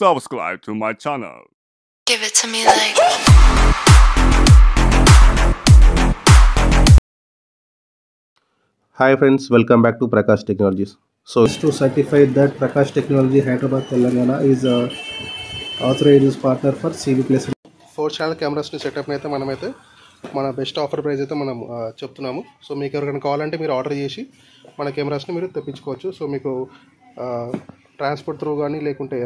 subscribe to my channel. Give it to me like. Hi friends, welcome back to Prakash Technologies. So to certify that Prakash Technology Hyderabad Telangana is a authorized partner for CV Plus. 4 cameras ని setup అయితే మనమైతే మన best offer price అయితే మనం చెప్తున్నాము. So మీకు ఎవరికైనా కావాలంటే మీరు ఆర్డర్ చేసి మన కెమెరాస్ని మీరు తెప్పించుకోవచ్చు. సో మీకు ట్రాన్స్పోర్ట్ త్రూ కానీ లేకుంటే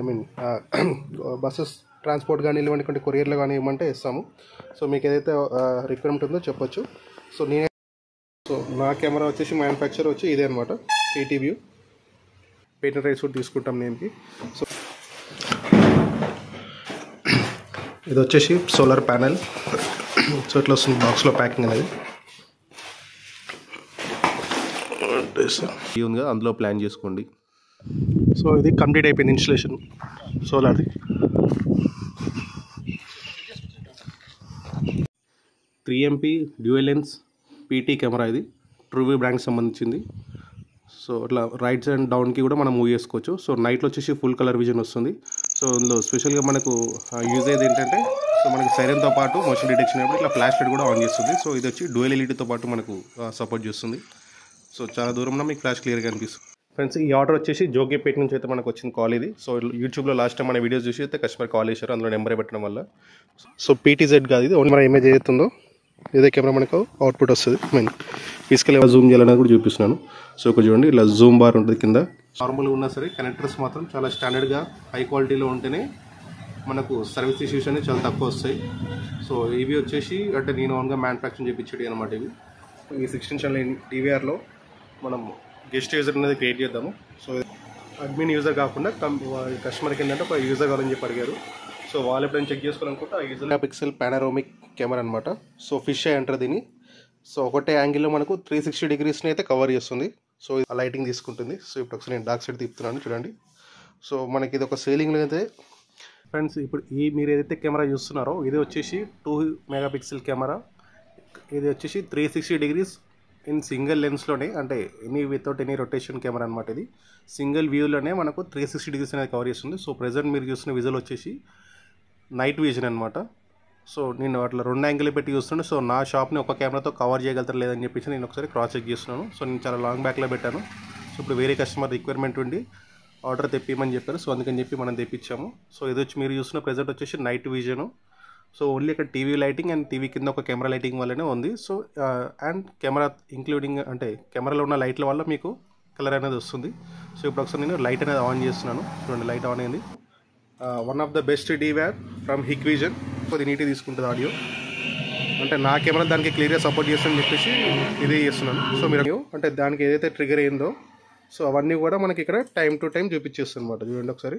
బస్సెస్ ట్రాన్స్పోర్ట్ కానీ ఇలాంటి కొరియర్లో కానీ ఇవ్వమంటే ఇస్తాము. సో మీకు ఏదైతే రిక్వైర్మెంట్ ఉందో చెప్పొచ్చు. సో నా కెమెరా వచ్చేసి మ్యానుఫ్యాక్చర్ వచ్చి ఇదే అనమాట, PTView పేటెంట్ రైట్స్ కూడా తీసుకుంటాం నేమ్కి. సో ఇది వచ్చేసి సోలార్ ప్యానెల్. సో ఇట్లా వస్తుంది బాక్స్లో ప్యాకింగ్ అనేది ఉందిగా, అందులో ప్లాన్ చేసుకోండి. సో ఇది కంప్లీట్ అయిపోయింది ఇన్స్టలేషన్ సోలార్ది. 3MP dual lens PT camera, ఇది ట్రూవీ బ్రాండ్కి సంబంధించింది. సో ఇట్లా రైట్స్ అండ్ డౌన్కి కూడా మనం మూవ్ చేసుకోవచ్చు. సో నైట్లో వచ్చేసి ఫుల్ కలర్ విజన్ వస్తుంది. సో ఇందులో స్పెషల్గా మనకు యూజ్ అయ్యేది ఏంటంటే, సో మనకి సైరన్తో పాటు మోషన్ డిటెక్షన్ అయినప్పుడు ఇట్లా ఫ్లాష్ లైట్ కూడా ఆన్ చేస్తుంది. సో ఇది వచ్చి డ్యూయల్ LED పాటు మనకు సపోర్ట్ చేస్తుంది. సో చాలా దూరంలో మీకు ఫ్లాష్ క్లియర్గా కనిపిస్తుంది. ఫ్రెండ్స్, ఈ ఆర్డర్ వచ్చేసి జోగిపేట నుంచి అయితే మనకు వచ్చిన కాల్ ఇది. సో యూట్యూబ్లో లాస్ట్ టైం మన వీడియోస్ చూసి అయితే కస్టమర్ కాల్ చేశారు, అందులో నెంబర్ పెట్టడం వల్ల. సో PTZ కాదు ఇది, ఓన్లీ మన ఇమేజ్ ఏదైతుందో ఇదే కెమెరా మనకు అవుట్పుట్ వస్తుంది. తీసుకెళ్ళి జూమ్ చేయాలనేది కూడా చూపిస్తున్నాను. సో ఇక్కడ చూడండి, ఇలా జూమ్ బార్ ఉంటుంది కింద. నార్మల్గా ఉన్నా సరే కనెక్టర్స్ మాత్రం చాలా స్టాండర్డ్గా హై క్వాలిటీలో ఉంటేనే మనకు సర్వీస్ ఇష్యూస్ అనేవి చాలా తక్కువ వస్తాయి. సో ఇవి వచ్చేసి అంటే నేను ఓన్గా మ్యానుఫ్యాక్చరింగ్ చేయించేది అనమాట. ఇవి ఈ 16 ఛానల్ DVRలో మనం గెస్ట్ యూజర్ అనేది క్రియేట్ చేద్దాము. సో అడ్మిన్ యూజర్ కాకుండా కస్టమర్కి ఏంటంటే ఒక యూజర్ కావాలని చెప్పి అడిగారు. సో వాళ్ళు ఎప్పుడైనా చెక్ చేసుకోవాలనుకుంటే ఆ యూజర్ పిక్సెల్ పానరోమిక్ కెమెరా అనమాట. సో ఫిష్ ఐ అంటారు దీన్ని. సో ఒకటే యాంగిల్లో మనకు 360 డిగ్రీస్ని అయితే కవర్ చేస్తుంది. సో ఆ లైటింగ్ తీసుకుంటుంది. సో ఇప్పుడు ఒకసారి నేను డార్క్ సైడ్ తిప్పుతున్నాను చూడండి. సో మనకి ఇది ఒక సేలింగ్లో అయితే ఫ్రెండ్స్, ఇప్పుడు మీరు ఏదైతే కెమెరా చూస్తున్నారో ఇది వచ్చేసి 2 మెగాపిక్సెల్ కెమెరా. ఇది వచ్చేసి 360 డిగ్రీస్ ఇన్ సింగిల్ లెన్స్లోనే, అంటే వితౌట్ ఎనీ రొటేషన్ కెమెరా అనమాట. ఇది సింగిల్ వ్యూలోనే మనకు 360 డిగ్రీస్ అనేది కవర్ చేస్తుంది. సో ప్రజెంట్ మీరు చూస్తున్న విజువల్ వచ్చేసి నైట్ విజన్ అనమాట. సో నేను అట్లా 2 యాంగిల్ పెట్టి చూస్తుండే. సో నా షాప్ని ఒక కెమెరాతో కవర్ చేయగలుగుతారు లేదని చెప్పేసి నేను ఒకసారి క్రాస్ చెక్ చేస్తున్నాను. సో నేను చాలా లాంగ్ బ్యాక్లో పెట్టాను. సో ఇప్పుడు వేరే కస్టమర్ రిక్వైర్మెంట్ ఉండి ఆర్డర్ తెప్పిమని చెప్పారు. సో అందుకని చెప్పి మనం తెప్పించాము. సో ఇది వచ్చి మీరు చూస్తున్న ప్రజెంట్ వచ్చేసి నైట్ విజను. సో ఓన్లీ ఇక్కడ టీవీ లైటింగ్ అండ్ టీవీ కింద ఒక కెమెరా లైటింగ్ వల్లనే ఉంది. సో అండ్ కెమెరా ఇంక్లూడింగ్ అంటే కెమెరాలో ఉన్న లైట్ల వల్ల మీకు కలర్ అనేది వస్తుంది. సో ఇప్పుడు ఒకసారి నేను లైట్ అనేది ఆన్ చేస్తున్నాను. చూడండి, లైట్ ఆన్ అయింది. One of the best DVR from Hikvision. అది నీట్గా తీసుకుంటుంది ఆడియో, అంటే నా కెమెరా దానికి క్లియర్గా సపోర్ట్ చేస్తుందని చెప్పేసి ఇదే చేస్తున్నాను. సో మీరు అంటే దానికి ఏదైతే ట్రిగర్ అయిందో సో అవన్నీ కూడా మనకి ఇక్కడ టైం టు టైం చూపించేస్తుంది అనమాట. చూడండి ఒకసారి.